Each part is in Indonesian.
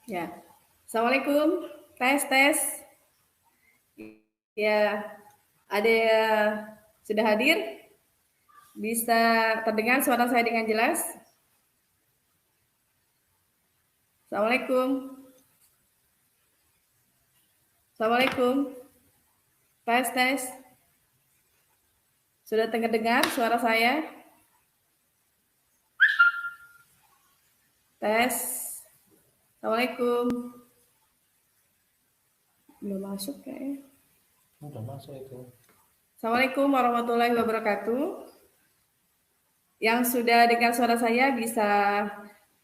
Ya. Assalamualaikum. Tes, tes. Ya, ada sudah hadir? Bisa terdengar suara saya dengan jelas? Assalamualaikum. Assalamualaikum. Tes, tes. Sudah terdengar suara saya? Tes. Assalamualaikum. Belum masuk kayaknya. Udah masuk itu. Assalamualaikum warahmatullahi wabarakatuh. Yang sudah dengar suara saya bisa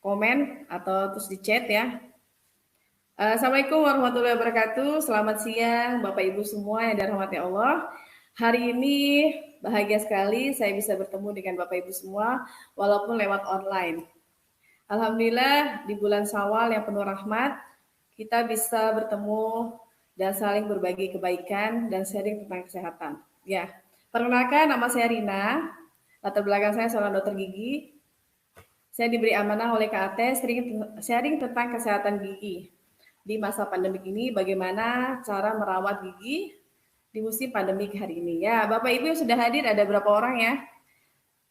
komen atau terus di chat ya. Assalamualaikum warahmatullahi wabarakatuh. Selamat siang Bapak Ibu semua yang dirahmati Allah. Hari ini bahagia sekali saya bisa bertemu dengan Bapak Ibu semua walaupun lewat online. Alhamdulillah di bulan Syawal yang penuh rahmat kita bisa bertemu dan saling berbagi kebaikan dan sharing tentang kesehatan. Ya, perkenalkan nama saya Rina. Latar belakang saya seorang dokter gigi. Saya diberi amanah oleh KAT sharing tentang kesehatan gigi di masa pandemik ini, bagaimana cara merawat gigi di musim pandemik hari ini. Ya, Bapak Ibu yang sudah hadir ada berapa orang ya?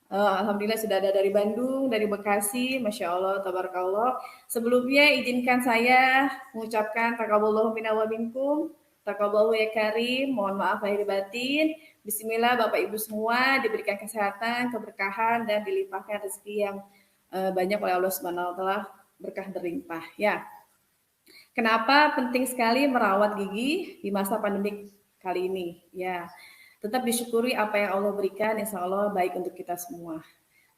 Alhamdulillah sudah ada dari Bandung, dari Bekasi, Masya Allah, Tabarakallah. Sebelumnya izinkan saya mengucapkan taqabbalallahu minna wa minkum, taqabbalallahu ya karim, mohon maaf lahir batin. Bismillah Bapak Ibu semua diberikan kesehatan, keberkahan, dan dilimpahkan rezeki yang banyak oleh Allah Subhanahu wa taala, berkah berlimpah. Ya. Kenapa penting sekali merawat gigi di masa pandemik kali ini? Ya, tetap disyukuri apa yang Allah berikan, insya Allah baik untuk kita semua.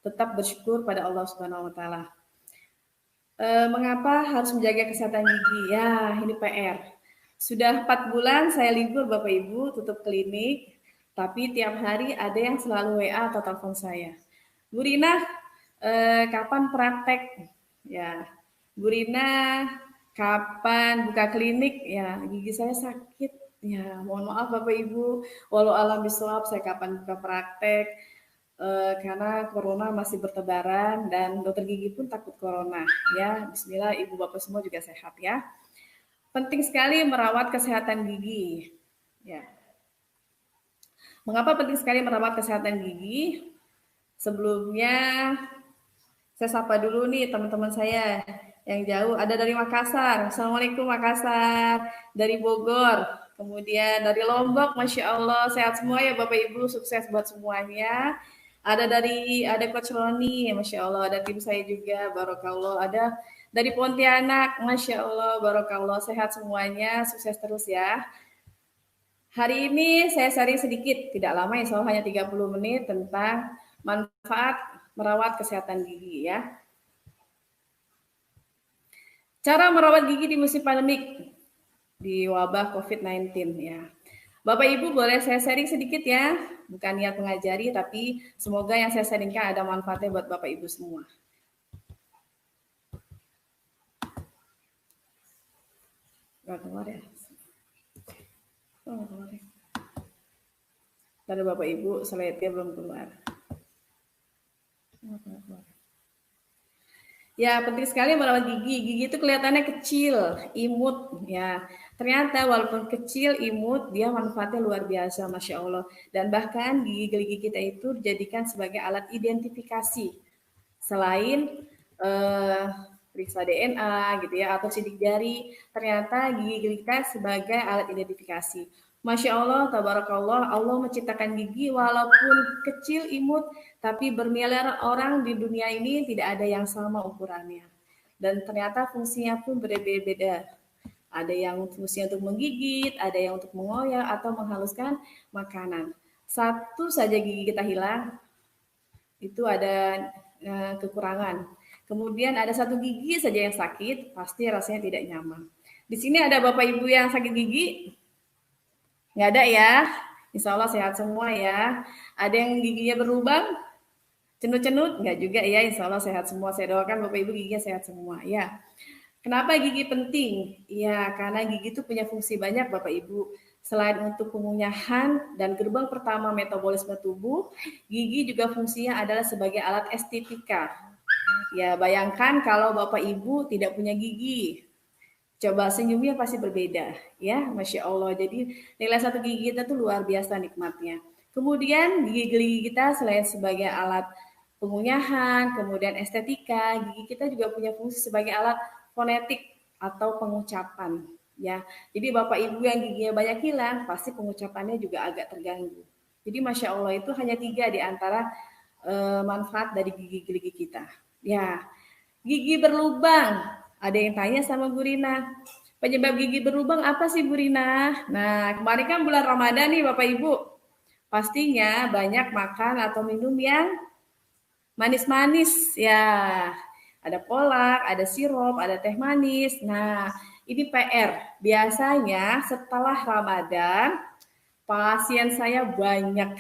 Tetap bersyukur pada Allah Subhanahu Wa Taala. Mengapa harus menjaga kesehatan gigi? Ya, ini PR. Sudah 4 bulan saya libur Bapak Ibu, tutup klinik, tapi tiap hari ada yang selalu WA atau telepon saya. Bu Rina, kapan praktek? Ya, Bu Rina, kapan buka klinik? Ya, gigi saya sakit. Ya, mohon maaf Bapak Ibu, walau alam bisawab saya kapan buka praktek. Karena corona masih bertebaran dan dokter gigi pun takut corona. Ya, bismillah Ibu Bapak semua juga sehat ya. Penting sekali merawat kesehatan gigi. Ya. Mengapa penting sekali merawat kesehatan gigi? Sebelumnya saya sapa dulu nih teman-teman saya yang jauh. Ada dari Makassar. Assalamualaikum Makassar. Dari Bogor. Kemudian dari Lombok. Masya Allah. Sehat semua ya Bapak Ibu. Sukses buat semuanya. Ada Coach Roni. Masya Allah. Ada tim saya juga. Barokallah. Ada dari Pontianak. Masya Allah. Barokallah. Sehat semuanya. Sukses terus ya. Hari ini saya sharing sedikit, tidak lama ya, soal hanya 30 menit tentang manfaat merawat kesehatan gigi ya. Cara merawat gigi di musim pandemik di wabah COVID-19 ya. Bapak Ibu boleh saya sharing sedikit ya, bukan niat mengajari tapi semoga yang saya sharingkan ada manfaatnya buat Bapak Ibu semua. Gak keluar ya? Oh, keluar ya. Tadi Bapak Ibu slide-nya belum keluar. Oh, keluar. Ya, penting sekali merawat gigi. Gigi itu kelihatannya kecil, imut, ya. Ternyata walaupun kecil, imut, dia manfaatnya luar biasa, Masya Allah. Dan bahkan gigi-gigi kita itu dijadikan sebagai alat identifikasi. Selain periksa DNA gitu ya, atau sidik jari, ternyata gigi kita sebagai alat identifikasi. Masya Allah, tabarakallah, Allah menciptakan gigi walaupun kecil, imut, tapi bermiliaran orang di dunia ini tidak ada yang sama ukurannya. Dan ternyata fungsinya pun berbeda-beda. Ada yang fungsinya untuk menggigit, ada yang untuk mengoyak atau menghaluskan makanan. Satu saja gigi kita hilang, itu ada kekurangan. Kemudian ada satu gigi saja yang sakit, pasti rasanya tidak nyaman. Di sini ada Bapak Ibu yang sakit gigi? Nggak ada ya? Insya Allah sehat semua ya. Ada yang giginya berlubang? Cenut-cenut? Nggak juga ya, insya Allah sehat semua. Saya doakan Bapak Ibu giginya sehat semua ya. Kenapa gigi penting? Ya, karena gigi itu punya fungsi banyak Bapak Ibu. Selain untuk pengunyahan dan gerbang pertama metabolisme tubuh, gigi juga fungsinya adalah sebagai alat estetika. Ya, bayangkan kalau Bapak Ibu tidak punya gigi. Coba senyumnya pasti berbeda, ya, Masya Allah. Jadi nilai satu gigi kita tuh luar biasa nikmatnya. Kemudian gigi kita selain sebagai alat pengunyahan, kemudian estetika, gigi kita juga punya fungsi sebagai alat fonetik atau pengucapan. Ya, jadi bapak ibu yang giginya banyak hilang, pasti pengucapannya juga agak terganggu. Jadi Masya Allah itu hanya 3 di antara manfaat dari gigi-gigi kita. Ya, gigi berlubang. Ada yang tanya sama Bu Rina, penyebab gigi berlubang apa sih Bu Rina? Nah, kemarin kan bulan Ramadan nih Bapak Ibu. Pastinya banyak makan atau minum yang manis-manis ya. Ada kolak, ada sirup, ada teh manis. Nah, ini PR. Biasanya setelah Ramadan, pasien saya banyak.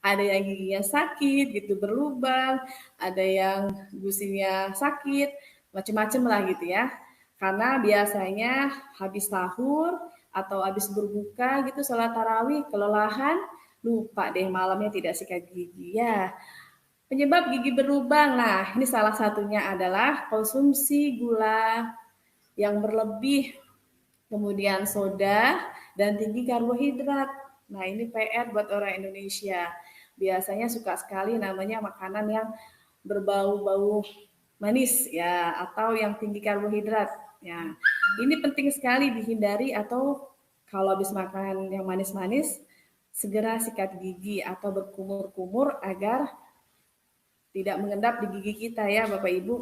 Ada yang giginya sakit gitu berlubang, ada yang gusinya sakit, macam-macam lah gitu ya. Karena biasanya habis sahur atau habis berbuka gitu sholat tarawih kelelahan, lupa deh malamnya tidak sikat gigi ya. Penyebab gigi berlubang, nah ini salah satunya adalah konsumsi gula yang berlebih, kemudian soda, dan tinggi karbohidrat. Nah ini PR buat orang Indonesia. Biasanya suka sekali namanya makanan yang berbau-bau manis ya, atau yang tinggi karbohidrat. Ya, ini penting sekali dihindari atau kalau habis makan yang manis-manis, segera sikat gigi atau berkumur-kumur agar tidak mengendap di gigi kita ya Bapak Ibu.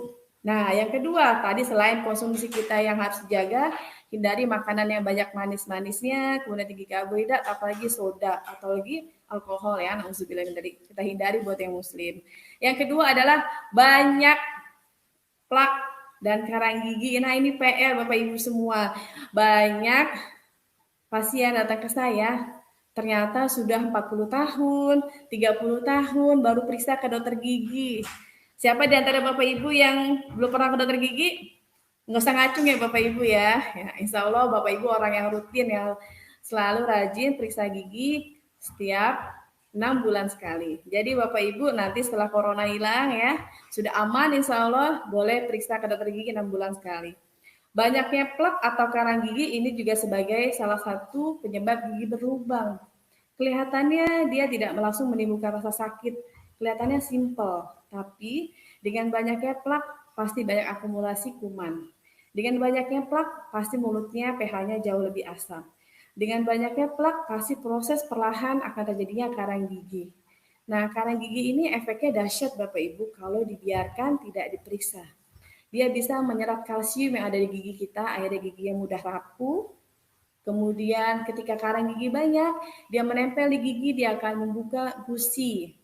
Nah, yang kedua, tadi selain konsumsi kita yang harus dijaga, hindari makanan yang banyak manis-manisnya, kemudian tinggi karbohidrat, apalagi soda, atau lagi alkohol ya, nauzubillah dari kita hindari buat yang muslim. Yang kedua adalah banyak plak dan karang gigi. Nah, ini PR Bapak Ibu semua. Banyak pasien datang ke saya, ternyata sudah 40 tahun, 30 tahun baru periksa ke dokter gigi. Siapa di antara Bapak Ibu yang belum pernah ke dokter gigi? Nggak usah ngacung ya Bapak Ibu ya. Insya Allah Bapak Ibu orang yang rutin, yang selalu rajin periksa gigi setiap 6 bulan sekali. Jadi Bapak Ibu nanti setelah corona hilang ya, sudah aman insya Allah boleh periksa ke dokter gigi 6 bulan sekali. Banyaknya plak atau karang gigi ini juga sebagai salah satu penyebab gigi berlubang. Kelihatannya dia tidak langsung menimbulkan rasa sakit, kelihatannya simpel, tapi dengan banyaknya plak pasti banyak akumulasi kuman. Dengan banyaknya plak pasti mulutnya pH-nya jauh lebih asam. Dengan banyaknya plak pasti proses perlahan akan terjadinya karang gigi. Nah, karang gigi ini efeknya dahsyat Bapak Ibu kalau dibiarkan tidak diperiksa. Dia bisa menyerap kalsium yang ada di gigi kita, akhirnya gigi yang mudah rapuh. Kemudian ketika karang gigi banyak, dia menempel di gigi, dia akan membuka gusi.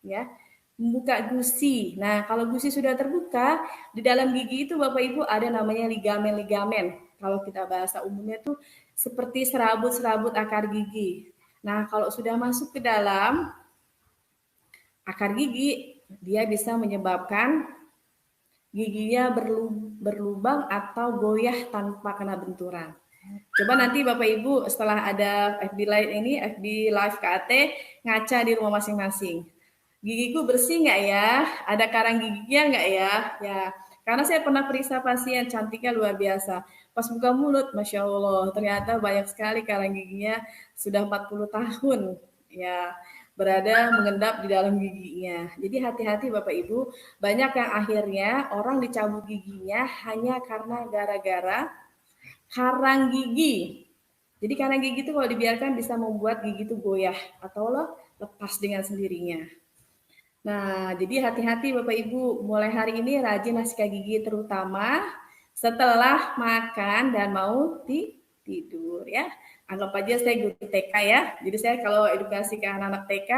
Ya, membuka gusi. Nah, kalau gusi sudah terbuka, di dalam gigi itu Bapak Ibu ada namanya ligamen-ligamen. Kalau kita bahasa umumnya tuh seperti serabut-serabut akar gigi. Nah, kalau sudah masuk ke dalam akar gigi, dia bisa menyebabkan giginya berlubang atau goyah tanpa kena benturan. Coba nanti Bapak Ibu setelah ada FB Live ini, FB Live KAT, ngaca di rumah masing-masing. Gigiku bersih nggak ya? Ada karang giginya nggak ya? Ya, karena saya pernah periksa pasien cantiknya luar biasa. Pas buka mulut, Masya Allah, ternyata banyak sekali karang giginya sudah 40 tahun. Ya, berada mengendap di dalam giginya. Jadi hati-hati Bapak Ibu, banyak yang akhirnya orang dicabut giginya hanya karena gara-gara karang gigi. Jadi karang gigi itu kalau dibiarkan bisa membuat gigi itu goyah atau lepas dengan sendirinya. Nah, jadi hati-hati Bapak Ibu, mulai hari ini rajin sikat gigi terutama setelah makan dan mau tidur ya. Anggap aja saya guru TK ya. Jadi saya kalau edukasi ke anak-anak TK,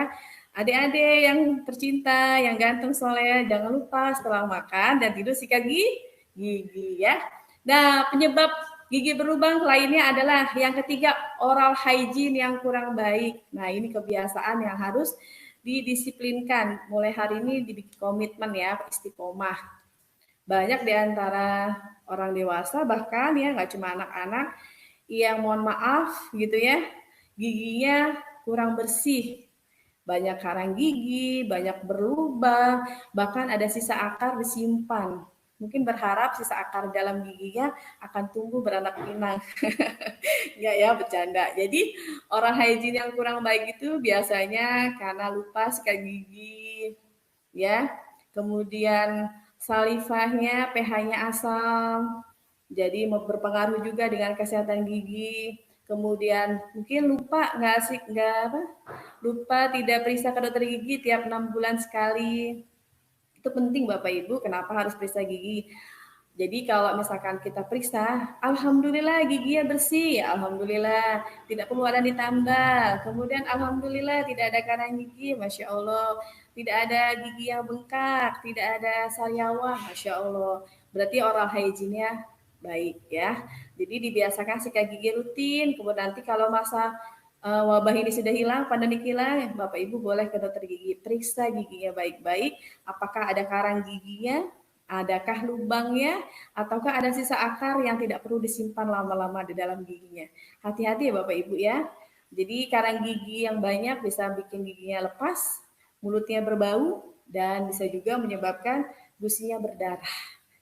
adik-adik yang tercinta, yang ganteng soleh, jangan lupa setelah makan dan tidur sikat gigi ya. Nah, penyebab gigi berlubang lainnya adalah yang ketiga, oral hygiene yang kurang baik. Nah, ini kebiasaan yang harus didisiplinkan. Mulai hari ini dibikin komitmen ya, istiqomah. Banyak di antara orang dewasa, bahkan ya nggak cuma anak-anak, yang mohon maaf gitu ya, giginya kurang bersih. Banyak karang gigi, banyak berlubang, bahkan ada sisa akar disimpan. mungkin berharap sisa akar dalam giginya akan tumbuh beranak pinang. Enggak ya, bercanda. Jadi orang hygiene yang kurang baik itu biasanya karena lupa sikat gigi, ya. Kemudian salivanya pH-nya asam, jadi berpengaruh juga dengan kesehatan gigi. Kemudian mungkin lupa nggak sih nggak apa lupa tidak periksa ke dokter gigi tiap 6 bulan sekali. Itu penting Bapak Ibu, kenapa harus periksa gigi? Jadi kalau misalkan kita periksa, alhamdulillah giginya bersih, alhamdulillah tidak perlu ada ditambal. Kemudian alhamdulillah tidak ada karang gigi, masya Allah. Tidak ada gigi yang bengkak, tidak ada sariawan, masya Allah. Berarti oral hygiene-nya baik ya. Jadi dibiasakan sikat gigi rutin. Kemudian nanti kalau masa wabah ini sudah hilang, pandemi hilang, Bapak Ibu boleh ke dokter gigi, periksa giginya baik-baik. Apakah ada karang giginya? Adakah lubangnya ataukah ada sisa akar yang tidak perlu disimpan lama-lama di dalam giginya. Hati-hati ya Bapak Ibu ya. Jadi karang gigi yang banyak bisa bikin giginya lepas, mulutnya berbau, dan bisa juga menyebabkan gusinya berdarah.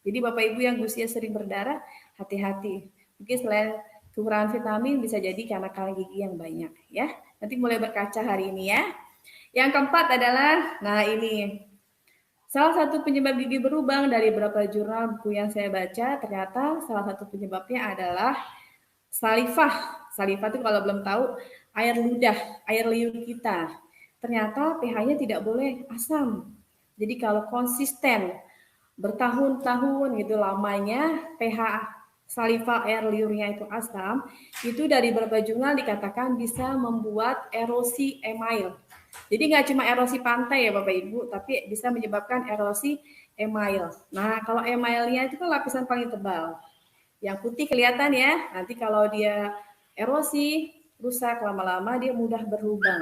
Jadi Bapak Ibu yang gusinya sering berdarah, hati-hati. Mungkin selain kekurangan vitamin bisa jadi karena karang gigi yang banyak ya. Nanti mulai berkaca hari ini ya. Yang keempat adalah, nah ini salah satu penyebab gigi berlubang dari beberapa jurnal buku yang saya baca, ternyata salah satu penyebabnya adalah salivah. Salivah itu kalau belum tahu, air ludah, air liur kita. Ternyata pH-nya tidak boleh asam. Jadi kalau konsisten bertahun-tahun gitu lamanya pH saliva air liurnya itu asam, itu dari beberapa jurnal dikatakan bisa membuat erosi email. Jadi nggak cuma erosi pantai ya Bapak Ibu, tapi bisa menyebabkan erosi email. Nah, kalau emailnya itu kan lapisan paling tebal. Yang putih kelihatan ya, nanti kalau dia erosi, rusak lama-lama dia mudah berlubang.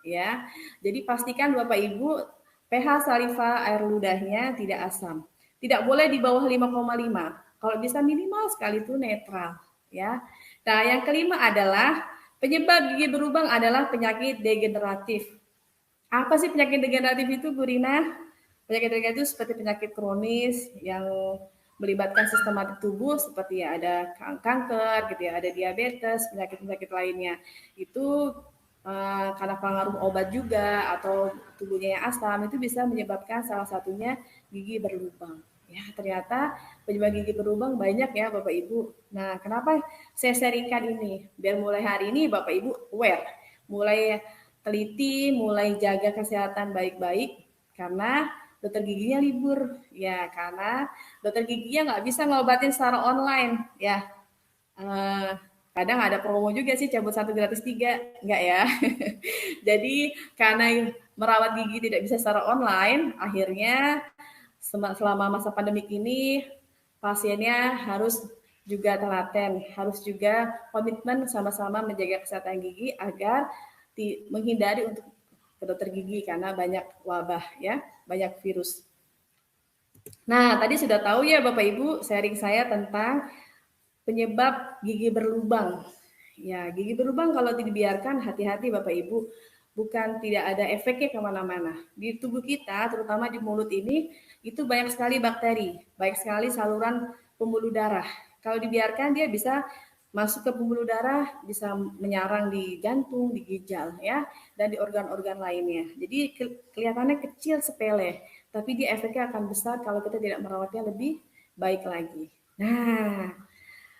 Ya, jadi pastikan Bapak Ibu pH saliva air ludahnya tidak asam. Tidak boleh di bawah 5,5. Kalau bisa minimal sekali itu netral. Ya. Nah, yang kelima adalah penyebab gigi berlubang adalah penyakit degeneratif. Apa sih penyakit degeneratif itu, Bu Rina? Penyakit degeneratif itu seperti penyakit kronis yang melibatkan sistematik tubuh seperti ya ada kanker gitu ya, ada diabetes, penyakit-penyakit lainnya. Itu karena pengaruh obat juga atau tubuhnya yang asam itu bisa menyebabkan salah satunya gigi berlubang. Ya, ternyata penyebab gigi berlubang banyak ya Bapak Ibu. Nah, kenapa saya sharingkan ini? Biar mulai hari ini Bapak Ibu aware, mulai teliti, mulai jaga kesehatan baik-baik karena dokter giginya libur ya, karena dokter giginya nggak bisa ngobatin secara online ya. Kadang ada promo juga sih, cabut 1 gratis 3, enggak ya. Jadi karena merawat gigi tidak bisa secara online, akhirnya selama masa pandemik ini pasiennya harus juga telaten, harus juga komitmen sama-sama menjaga kesehatan gigi agar menghindari untuk ke dokter gigi karena banyak wabah ya, banyak virus. Nah, tadi sudah tahu ya Bapak Ibu sharing saya tentang penyebab gigi berlubang. Ya, gigi berlubang kalau dibiarkan hati-hati Bapak Ibu, bukan tidak ada efeknya kemana-mana. Di tubuh kita, terutama di mulut ini, itu banyak sekali bakteri, banyak sekali saluran pembuluh darah. Kalau dibiarkan dia bisa masuk ke pembuluh darah, bisa menyarang di jantung, di ginjal ya, dan di organ-organ lainnya. Jadi kelihatannya kecil sepele, tapi dia efeknya akan besar kalau kita tidak merawatnya lebih baik lagi. Nah,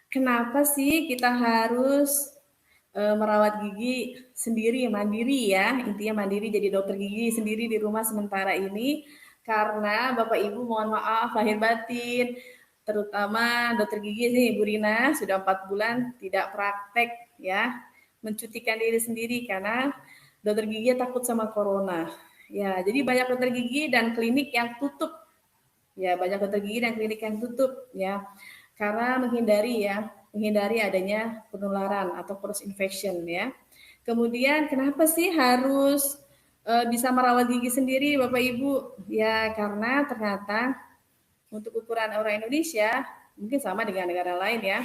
kenapa sih kita harus merawat gigi sendiri, mandiri ya, intinya mandiri jadi dokter gigi sendiri di rumah sementara ini, karena Bapak Ibu mohon maaf lahir batin, terutama dokter gigi nih Bu Rina sudah 4 bulan tidak praktek ya, mencutikan diri sendiri karena dokter gigi takut sama corona. Ya, jadi banyak dokter gigi dan klinik yang tutup. Ya, banyak dokter gigi dan klinik yang tutup ya. Karena menghindari adanya penularan atau cross infection ya. Kemudian kenapa sih harus bisa merawat gigi sendiri Bapak Ibu? Ya karena ternyata untuk ukuran orang Indonesia mungkin sama dengan negara lain ya.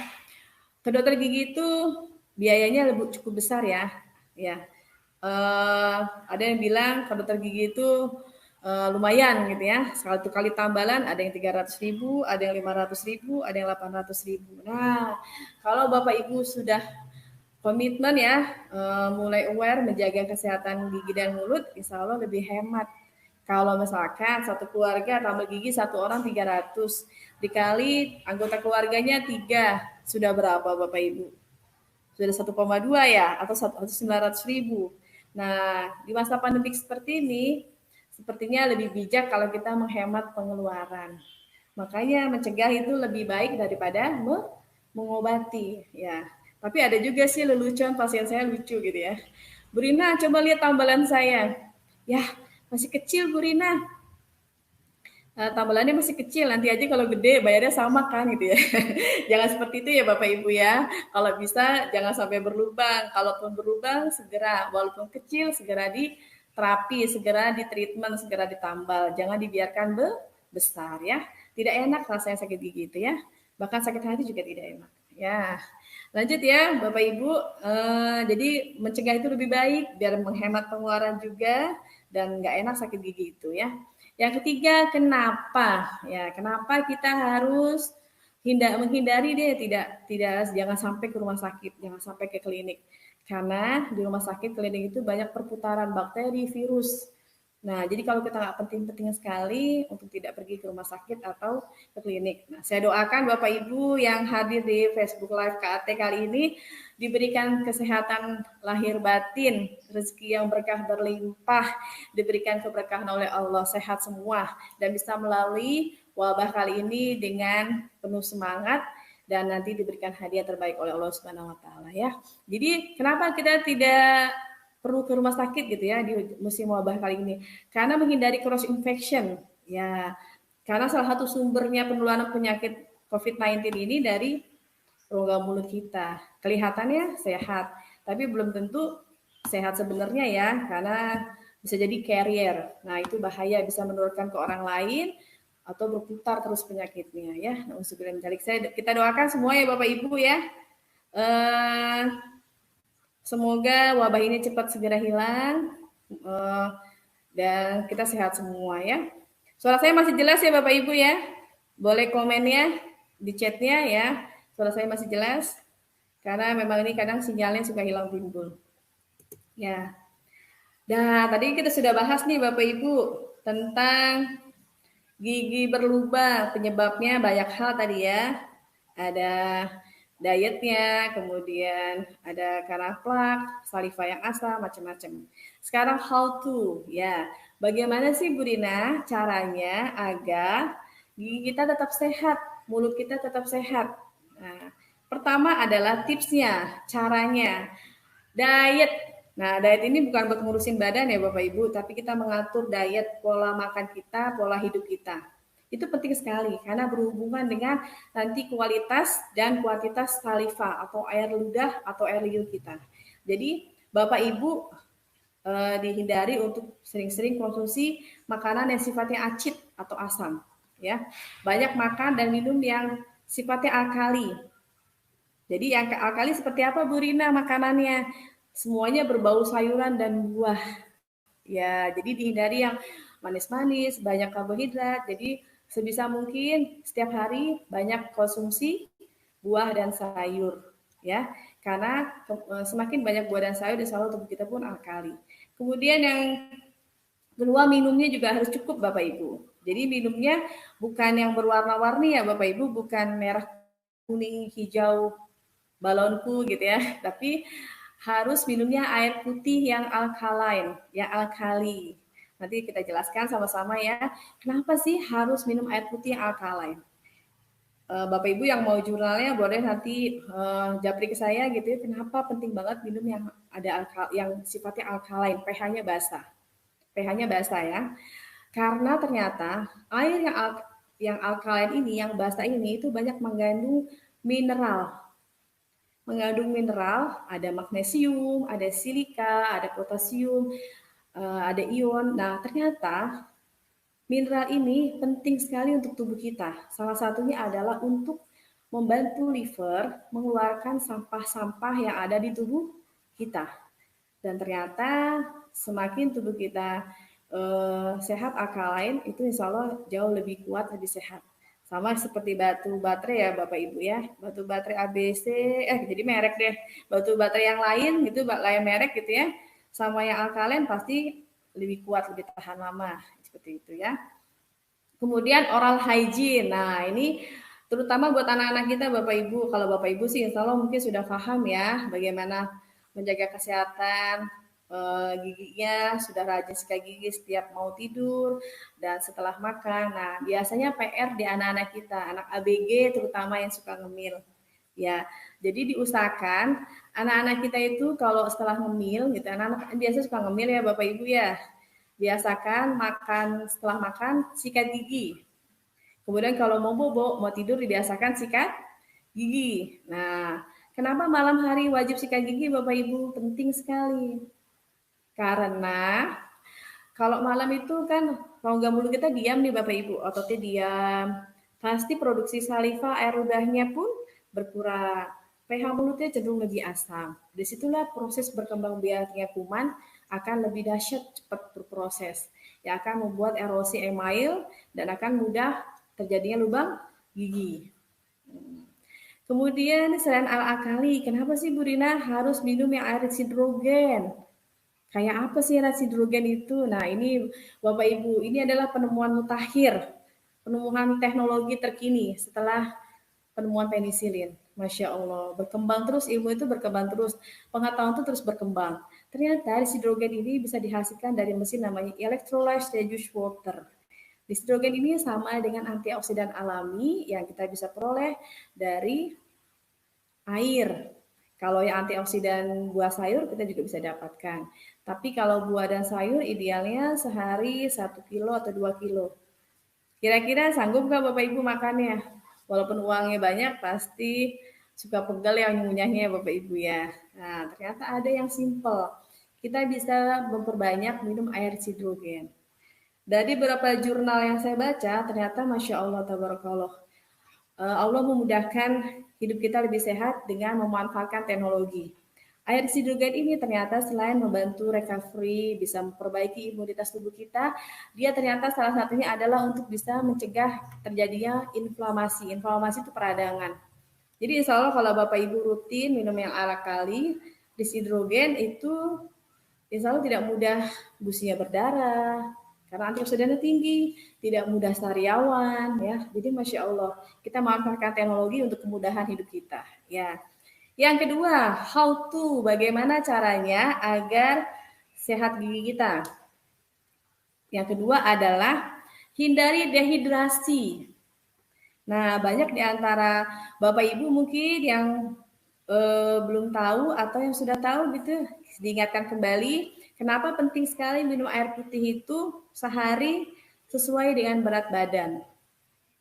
Ke dokter gigi itu biayanya lebih cukup besar ya. Ya. Ada yang bilang ke dokter gigi itu lumayan gitu ya. Satu kali tambalan ada yang 300.000, ada yang 500.000, ada yang 800.000. Nah, kalau Bapak Ibu sudah komitmen ya, mulai aware menjaga kesehatan gigi dan mulut, insya Allah lebih hemat. Kalau misalkan satu keluarga tambah gigi satu orang 300, dikali anggota keluarganya 3, sudah berapa Bapak Ibu? Sudah 1,2 ya, atau 900.000. Nah, di masa pandemi seperti ini, sepertinya lebih bijak kalau kita menghemat pengeluaran. Makanya mencegah itu lebih baik daripada mengobati ya. Tapi ada juga sih lelucon pasien saya lucu gitu ya. Bu Rina, coba lihat tambalan saya. Ya, masih kecil Bu Rina. Tambalannya masih kecil, nanti aja kalau gede bayarnya sama kan gitu ya. Jangan seperti itu ya Bapak Ibu ya. Kalau bisa jangan sampai berlubang. Kalaupun berlubang segera, walaupun kecil segera diterapi, segera di treatment, segera ditambal. Jangan dibiarkan besar ya. Tidak enak rasanya sakit gigi itu ya. Bahkan sakit hati juga tidak enak. Ya, lanjut ya Bapak Ibu. Jadi mencegah itu lebih baik biar menghemat pengeluaran juga dan nggak enak sakit gigi itu ya. Yang ketiga, kenapa? Ya, kenapa kita harus menghindari deh tidak jangan sampai ke rumah sakit, jangan sampai ke klinik. Karena di rumah sakit, klinik itu banyak perputaran bakteri, virus. Nah, jadi kalau kita nggak penting-penting sekali untuk tidak pergi ke rumah sakit atau ke klinik. Nah, saya doakan Bapak Ibu yang hadir di Facebook Live KAT kali ini diberikan kesehatan lahir batin, rezeki yang berkah berlimpah, diberikan keberkahan oleh Allah, sehat semua, dan bisa melalui wabah kali ini dengan penuh semangat dan nanti diberikan hadiah terbaik oleh Allah Subhanahu wa taala ya. Jadi, kenapa kita tidak perlu ke rumah sakit gitu ya di musim wabah kali ini? Karena menghindari cross infection ya. Karena salah satu sumbernya penularan penyakit COVID-19 ini dari rongga mulut kita. Kelihatannya sehat, tapi belum tentu sehat sebenarnya ya, karena bisa jadi carrier. Nah, itu bahaya, bisa menurunkan ke orang lain atau berputar terus penyakitnya ya. Kita doakan semua ya Bapak Ibu ya. Semoga wabah ini cepat segera hilang dan kita sehat semua ya. Suara saya masih jelas ya Bapak Ibu ya. Boleh komennya di chatnya ya. Suara saya masih jelas karena memang ini kadang sinyalnya suka hilang timbul. Ya. Nah, tadi kita sudah bahas nih Bapak Ibu tentang gigi berlubang, penyebabnya banyak hal tadi ya. Ada dietnya, kemudian ada karena plak, saliva yang asam, macam-macam. Sekarang how to, ya. Bagaimana sih Bu Rina caranya agar gigi kita tetap sehat, mulut kita tetap sehat? Nah, pertama adalah tipsnya, caranya. Diet. Nah, diet ini bukan buat ngurusin badan ya Bapak Ibu, tapi kita mengatur diet, pola makan kita, pola hidup kita. Itu penting sekali karena berhubungan dengan nanti kualitas dan kuantitas saliva atau air ludah atau air liur kita. Jadi Bapak Ibu dihindari untuk sering-sering konsumsi makanan yang sifatnya acid atau asam. Ya, banyak makan dan minum yang sifatnya alkali. Jadi yang alkali seperti apa Bu Rina makanannya? Semuanya berbau sayuran dan buah. Ya, jadi dihindari yang manis-manis, banyak karbohidrat. Jadi sebisa mungkin setiap hari banyak konsumsi buah dan sayur ya. Karena semakin banyak buah dan sayur insya Allah tubuh kita pun alkali. Kemudian yang kedua minumnya juga harus cukup Bapak Ibu. Jadi minumnya bukan yang berwarna-warni ya Bapak Ibu, bukan merah, kuning, hijau, balonku gitu ya. Tapi harus minumnya air putih yang alkaline, yang alkali. Nanti kita jelaskan sama-sama ya, kenapa sih harus minum air putih yang alkaline. Bapak Ibu yang mau jurnalnya boleh nanti japri ke saya gitu ya, kenapa penting banget minum yang ada yang sifatnya alkaline, pH-nya basah. pH-nya basah ya. Karena ternyata air yang alkaline ini, yang basah ini itu banyak mengandung mineral. Ada magnesium, ada silika, ada potasium, ada ion. Nah, ternyata mineral ini penting sekali untuk tubuh kita. Salah satunya adalah untuk membantu liver mengeluarkan sampah-sampah yang ada di tubuh kita. Dan ternyata semakin tubuh kita sehat alkalain itu insya Allah jauh lebih kuat, lebih sehat. Sama seperti batu baterai ya Bapak Ibu ya, batu baterai ABC, jadi merek deh, batu baterai yang lain gitu, lain merek gitu ya, sama yang alkalen pasti lebih kuat, lebih tahan lama, seperti itu ya. Kemudian oral hygiene, nah ini terutama buat anak-anak kita Bapak Ibu, kalau Bapak Ibu sih insya Allah mungkin sudah paham ya bagaimana menjaga kesehatan giginya, sudah rajin sikat gigi setiap mau tidur dan setelah makan. Nah, biasanya PR di anak-anak kita, anak ABG terutama yang suka ngemil. Ya, jadi diusahakan anak-anak kita itu kalau setelah ngemil gitu, anak-anak biasa suka ngemil ya Bapak Ibu ya. Biasakan makan setelah makan sikat gigi. Kemudian kalau mau bobo, mau tidur dibiasakan sikat gigi. Nah, kenapa malam hari wajib sikat gigi Bapak Ibu? Penting sekali. Karena kalau malam itu kan rongga mulut kita diam nih Bapak Ibu, ototnya diam. Pasti produksi saliva air ludahnya pun berkurang. pH mulutnya cenderung lebih asam. Disitulah proses berkembang biaknya kuman akan lebih dahsyat cepat berproses. Yang akan membuat erosi email dan akan mudah terjadinya lubang gigi. Kemudian selain al-akali, kenapa sih Bu Rina harus minum yang air hidrogen? Kayak apa sih ras hidrogen itu? Nah, ini Bapak Ibu, ini adalah penemuan mutakhir, penemuan teknologi terkini setelah penemuan penisilin. Masya Allah, berkembang terus, ilmu itu berkembang terus, pengetahuan itu terus berkembang. Ternyata ras hidrogen ini bisa dihasilkan dari mesin namanya electrolyzed reduced water. Ras hidrogen ini sama dengan antioksidan alami yang kita bisa peroleh dari air. Kalau yang antioksidan buah sayur kita juga bisa dapatkan. Tapi kalau buah dan sayur idealnya sehari 1 kilo atau 2 kilo. Kira-kira sanggup nggak Bapak Ibu makannya? Walaupun uangnya banyak pasti suka pegal yang ngunyahnya Bapak Ibu ya. Nah ternyata ada yang simple. Kita bisa memperbanyak minum air hidrogen. Dari beberapa jurnal yang saya baca, ternyata Masya Allah, Tabarakallah. Allah memudahkan hidup kita lebih sehat dengan memanfaatkan teknologi. Air hidrogen ini ternyata selain membantu recovery, bisa memperbaiki imunitas tubuh kita, dia ternyata salah satunya adalah untuk bisa mencegah terjadinya inflamasi. Inflamasi itu peradangan. Jadi insya Allah kalau Bapak Ibu rutin minum yang alkali, dishidrogen itu insya Allah tidak mudah gusinya berdarah, karena antioksidannya tinggi, tidak mudah sariawan, ya. Jadi masya Allah, kita manfaatkan teknologi untuk kemudahan hidup kita, ya. Yang kedua, how to, bagaimana caranya agar sehat gigi kita. Yang kedua adalah hindari dehidrasi. Nah, banyak di antara Bapak Ibu mungkin yang belum tahu atau yang sudah tahu gitu, diingatkan kembali kenapa penting sekali minum air putih itu sehari sesuai dengan berat badan.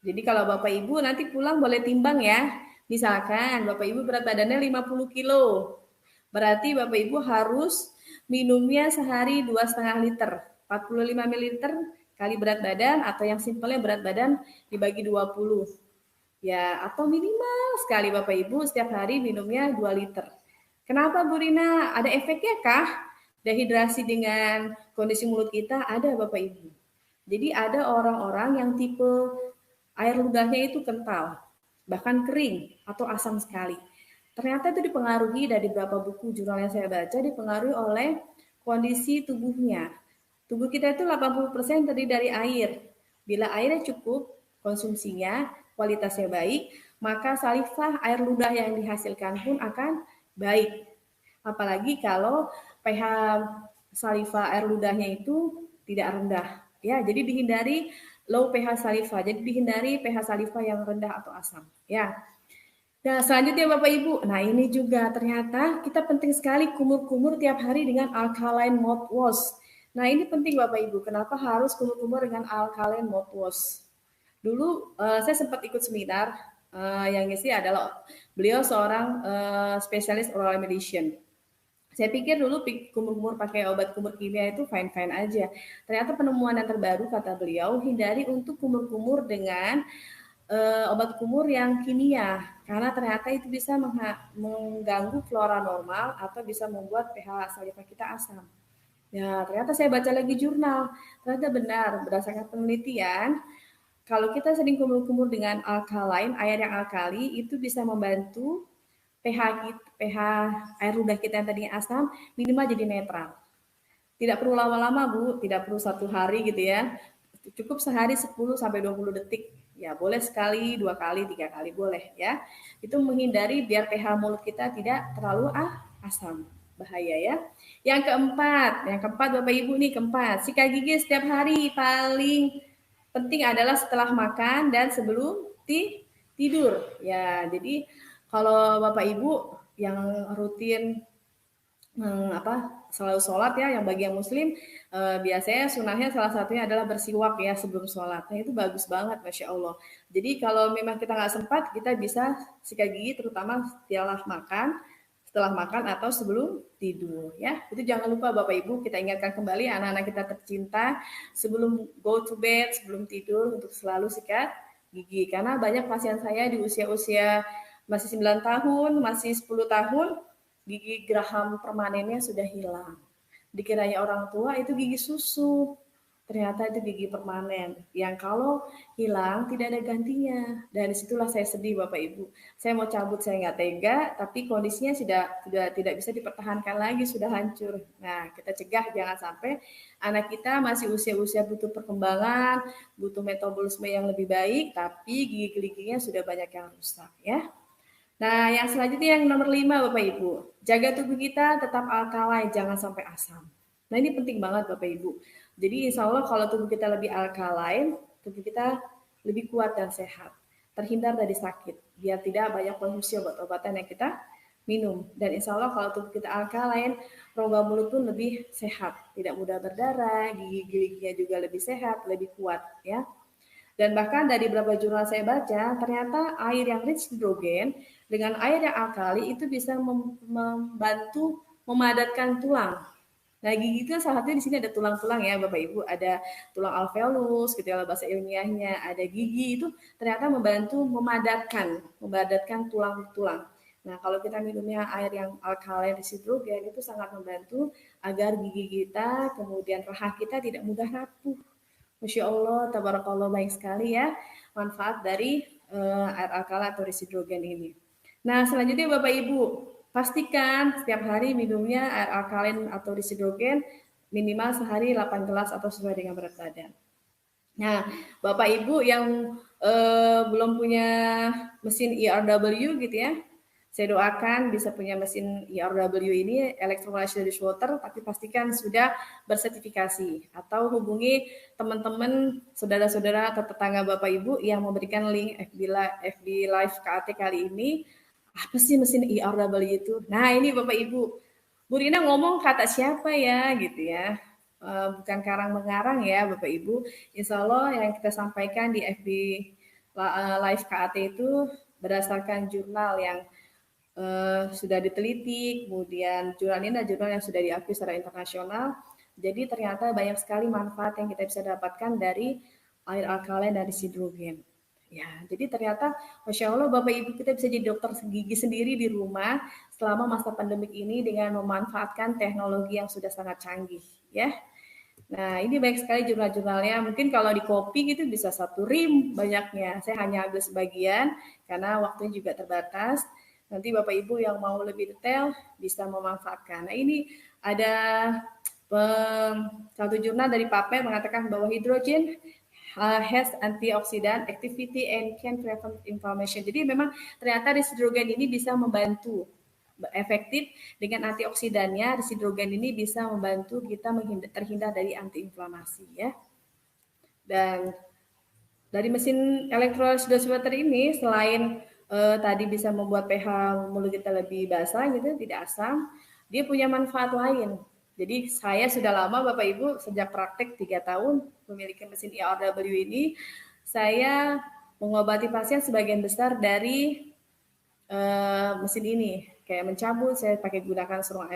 Jadi kalau Bapak Ibu nanti pulang boleh timbang ya. Misalkan Bapak Ibu berat badannya 50 kilo. Berarti Bapak Ibu harus minumnya sehari 2,5 liter. 45 ml kali berat badan atau yang simpelnya berat badan dibagi 20. Ya, atau minimal sekali Bapak Ibu setiap hari minumnya 2 liter. Kenapa Bu Rina? Ada efeknya kah? Dehidrasi dengan kondisi mulut kita ada Bapak Ibu. Jadi ada orang-orang yang tipe air ludahnya itu kental, bahkan kering atau asam sekali. Ternyata itu dipengaruhi dari beberapa buku jurnal yang saya baca, dipengaruhi oleh kondisi tubuhnya. Tubuh kita itu 80% terdiri dari air. Bila airnya cukup, konsumsinya, kualitasnya baik, maka salivah air ludah yang dihasilkan pun akan baik. Apalagi kalau pH saliva air ludahnya itu tidak rendah. Ya, jadi dihindari low pH saliva. Jadi dihindari pH saliva yang rendah atau asam. Ya. Nah, selanjutnya Bapak Ibu. Nah, ini juga ternyata kita penting sekali kumur-kumur tiap hari dengan alkaline mouthwash. Nah, ini penting Bapak Ibu. Kenapa harus kumur-kumur dengan alkaline mouthwash? Dulu saya sempat ikut seminar yang ngisi adalah beliau seorang spesialis oral medicine. Saya pikir dulu kumur-kumur pakai obat kumur kimia itu fine-fine aja. Ternyata penemuan yang terbaru kata beliau hindari untuk kumur-kumur dengan obat kumur yang kimia karena ternyata itu bisa mengganggu flora normal atau bisa membuat pH saliva kita asam. Ya, ternyata saya baca lagi jurnal. Ternyata benar, berdasarkan penelitian, kalau kita sering kumur-kumur dengan alkalain, air yang alkali, itu bisa membantu pH air ludah kita yang tadinya asam minimal jadi netral. Tidak perlu lama-lama Bu, tidak perlu 1 hari gitu ya. Cukup sehari 10 sampai 20 detik. Ya, boleh sekali, 2 kali, 3 kali boleh ya. Itu menghindari biar pH mulut kita tidak terlalu asam. Bahaya ya. Yang keempat Bapak Ibu nih keempat, sikat gigi setiap hari paling penting adalah setelah makan dan sebelum tidur. Ya, jadi kalau Bapak Ibu yang rutin selalu sholat ya, yang bagi yang muslim biasanya sunahnya salah satunya adalah bersiwak ya sebelum sholat. Nah itu bagus banget, masya Allah. Jadi kalau memang kita nggak sempat, kita bisa sikat gigi terutama setelah makan atau sebelum tidur ya. Itu jangan lupa Bapak Ibu, kita ingatkan kembali anak-anak kita tercinta sebelum go to bed, sebelum tidur untuk selalu sikat gigi. Karena banyak pasien saya di usia-usia masih 9 tahun, masih 10 tahun, gigi geraham permanennya sudah hilang. Dikiranya orang tua itu gigi susu, ternyata itu gigi permanen. Yang kalau hilang tidak ada gantinya. Dan disitulah saya sedih Bapak Ibu. Saya mau cabut, saya nggak tega, tapi kondisinya sudah tidak bisa dipertahankan lagi, sudah hancur. Nah, kita cegah jangan sampai anak kita masih usia-usia butuh perkembangan, butuh metabolisme yang lebih baik, tapi gigi-giginya sudah banyak yang rusak ya. Nah, yang selanjutnya yang nomor 5 Bapak Ibu. Jaga tubuh kita tetap alkalai, jangan sampai asam. Nah, ini penting banget Bapak Ibu. Jadi insya Allah kalau tubuh kita lebih alkalai, tubuh kita lebih kuat dan sehat. Terhindar dari sakit, biar tidak banyak konsumsi obat-obatan yang kita minum. Dan insya Allah kalau tubuh kita alkalai, rongga mulut pun lebih sehat. Tidak mudah berdarah, gigi-giginya juga lebih sehat, lebih kuat ya. Dan bahkan dari beberapa jurnal saya baca, ternyata air yang rich hidrogen dengan air yang alkali itu bisa membantu memadatkan tulang. Nah, gigi itu salah satunya di sini ada tulang-tulang ya, Bapak Ibu. Ada tulang alveolus, gitu ya, bahasa ilmiahnya. Ada gigi itu ternyata membantu memadatkan tulang-tulang. Nah, kalau kita minumnya air yang alkali rich hidrogen itu sangat membantu agar gigi kita, kemudian rahang kita tidak mudah rapuh. Masya Allah, tabarakallah baik sekali ya manfaat dari air alkali atau residuogen ini. Nah, selanjutnya Bapak Ibu, pastikan setiap hari minumnya air alkalin atau residuogen minimal sehari 8 gelas atau sesuai dengan berat badan. Nah, Bapak Ibu yang belum punya mesin ERW gitu ya, saya doakan bisa punya mesin ERW ini, electrolysis dishwater, tapi pastikan sudah bersertifikasi atau hubungi teman-teman, saudara-saudara atau tetangga Bapak Ibu yang memberikan link FB Live KAT kali ini. Apa sih mesin ERW itu? Nah, ini Bapak Ibu. Bu Rina ngomong kata siapa ya gitu ya. Bukan karang mengarang ya Bapak Ibu. Insya Allah yang kita sampaikan di FB Live KAT itu berdasarkan jurnal yang sudah diteliti, kemudian jurnal ini adalah jurnal yang sudah diakui secara internasional. Jadi ternyata banyak sekali manfaat yang kita bisa dapatkan dari air alkali dan hidrogen. Ya, jadi ternyata Masya Allah Bapak Ibu kita bisa jadi dokter gigi sendiri di rumah selama masa pandemik ini dengan memanfaatkan teknologi yang sudah sangat canggih ya. Nah, ini banyak sekali jurnal-jurnalnya. Mungkin kalau di copy gitu bisa 1 rim banyaknya. Saya hanya ambil sebagian karena waktunya juga terbatas. Nanti Bapak Ibu yang mau lebih detail bisa memanfaatkan. Nah, ini ada satu jurnal dari PubMed mengatakan bahwa hidrogen has antioxidant activity and can prevent inflammation. Jadi memang ternyata hidrogen ini bisa membantu efektif dengan antioksidannya. Hidrogen ini bisa membantu kita terhindar dari antiinflamasi ya. Dan dari mesin electrolysis water ini selain tadi bisa membuat pH mulut kita lebih basah gitu, tidak asam, dia punya manfaat lain. Jadi saya sudah lama Bapak Ibu sejak praktek 3 tahun memiliki mesin ERW ini, saya mengobati pasien sebagian besar dari mesin ini. Kayak mencabut, saya pakai gunakan serum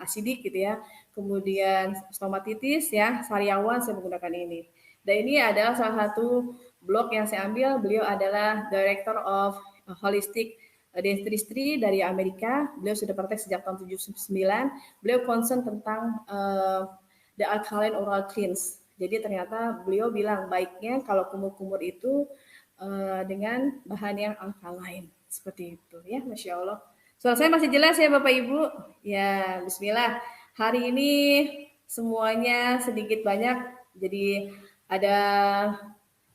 asidik gitu ya. Kemudian stomatitis ya, sariawan saya menggunakan ini. Dan ini adalah salah satu blog yang saya ambil. Beliau adalah Director of Holistic Dentistry dari Amerika. Beliau sudah praktek sejak tahun 79. Beliau concern tentang the alkaline oral cleanse. Jadi ternyata beliau bilang baiknya kalau kumur-kumur itu dengan bahan yang alkaline seperti itu ya, Masya Allah. Suara saya masih jelas ya Bapak Ibu? Ya, Bismillah. Hari ini semuanya sedikit banyak jadi ada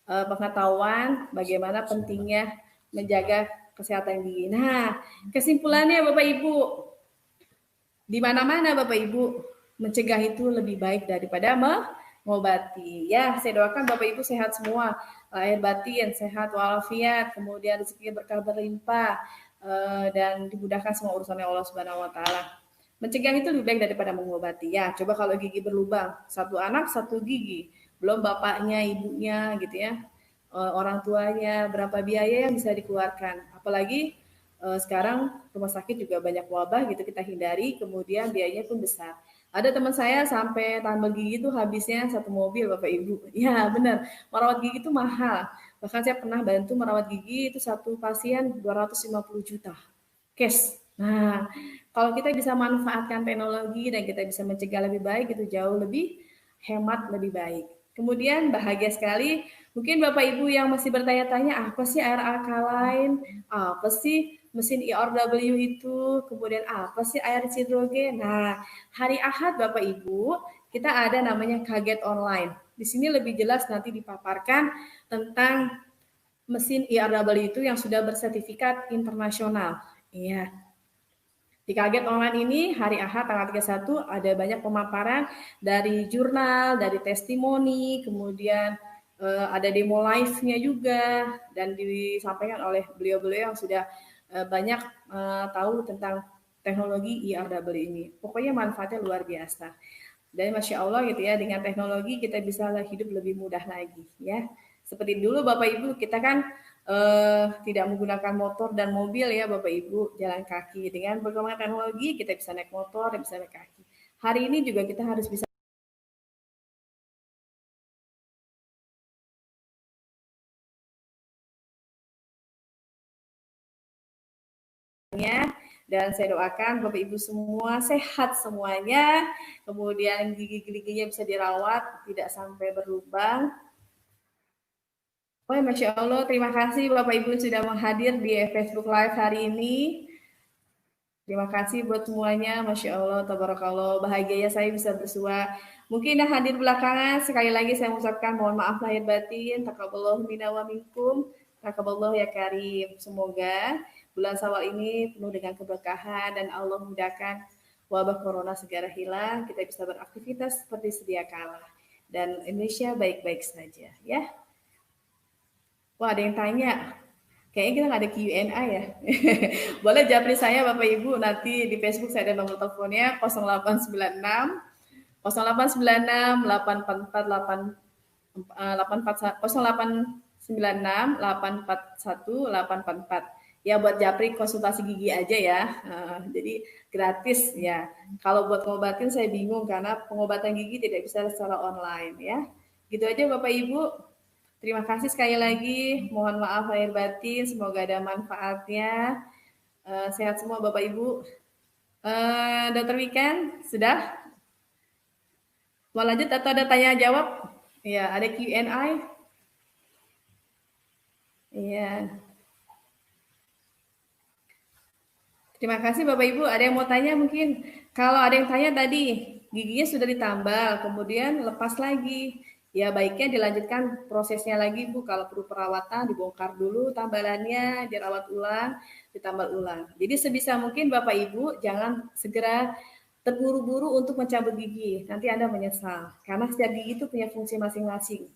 pengetahuan bagaimana pentingnya menjaga kesehatan gigi. Nah, kesimpulannya Bapak Ibu, di mana-mana Bapak Ibu mencegah itu lebih baik daripada mengobati. Ya, saya doakan Bapak Ibu sehat semua, lahir batin sehat walafiat, kemudian rezeki berkah berlimpah dan dimudahkan semua urusannya Allah Subhanahu wa taala. Mencegah itu lebih baik daripada mengobati. Ya, coba kalau gigi berlubang, satu anak satu gigi, belum bapaknya, ibunya gitu ya. Orang tuanya, berapa biaya yang bisa dikeluarkan. Apalagi sekarang rumah sakit juga banyak wabah gitu kita hindari, kemudian biayanya pun besar. Ada teman saya sampai tambal gigi itu habisnya satu mobil Bapak Ibu. Ya benar, merawat gigi itu mahal. Bahkan saya pernah bantu merawat gigi itu satu pasien 250 juta cash. Nah, kalau kita bisa manfaatkan teknologi dan kita bisa mencegah lebih baik, itu jauh lebih hemat, lebih baik. Kemudian bahagia sekali, mungkin Bapak Ibu yang masih bertanya-tanya, apa sih air alkaline, apa sih mesin ERW itu, kemudian apa sih air hidrogen. Nah, hari Ahad Bapak Ibu, kita ada namanya Kaget Online. Di sini lebih jelas nanti dipaparkan tentang mesin ERW itu yang sudah bersertifikat internasional. Iya. Di Kaget Online ini hari Ahad tanggal 31 ada banyak pemaparan dari jurnal, dari testimoni, kemudian ada demo live-nya juga dan disampaikan oleh beliau-beliau yang sudah banyak tahu tentang teknologi ERW ini. Pokoknya manfaatnya luar biasa. Dan Masya Allah gitu ya, dengan teknologi kita bisa hidup lebih mudah lagi ya. Seperti dulu Bapak Ibu kita kan tidak menggunakan motor dan mobil ya Bapak Ibu, jalan kaki. Dengan perkembangan teknologi kita bisa naik motor dan bisa naik kaki. Hari ini juga kita harus bisa dan saya doakan Bapak Ibu semua sehat semuanya, kemudian gigi-giginya bisa dirawat, tidak sampai berlubang. Oh, Masya Allah, terima kasih Bapak Ibu sudah menghadir di Facebook Live hari ini. Terima kasih buat semuanya, Masya Allah, tabarakallah, bahagia ya saya bisa bersua. Mungkin yang hadir belakangan, sekali lagi saya mengucapkan mohon maaf lahir batin, taqabbalallahu minna wa minkum, taqabbalallahu ya karim. Semoga bulan Syawal ini penuh dengan keberkahan dan Allah mudahkan wabah corona segera hilang, kita bisa beraktivitas seperti sedia kala. Dan Indonesia baik-baik saja, ya. Wah, ada yang tanya. Kayaknya kita nggak ada Q&A ya. Boleh japri saya Bapak Ibu, nanti di Facebook saya ada nomor teleponnya 0896 0896 844 0896 841 844. Ya buat japri konsultasi gigi aja ya. Jadi gratis ya. Kalau buat ngobatin saya bingung karena pengobatan gigi tidak bisa secara online ya. Gitu aja Bapak Ibu. Terima kasih sekali lagi. Mohon maaf lahir batin. Semoga ada manfaatnya. Sehat semua Bapak Ibu. Dr. Wikan, sudah? Mau lanjut atau ada tanya jawab? Ya, ada Q&A. Iya. Terima kasih Bapak Ibu. Ada yang mau tanya mungkin? Kalau ada yang tanya tadi, giginya sudah ditambal, kemudian lepas lagi. Ya baiknya dilanjutkan prosesnya lagi Bu. Kalau perlu perawatan, dibongkar dulu tambalannya, dirawat ulang, ditambal ulang. Jadi sebisa mungkin Bapak Ibu jangan segera terburu-buru untuk mencabut gigi. Nanti Anda menyesal. Karena setiap gigi itu punya fungsi masing-masing.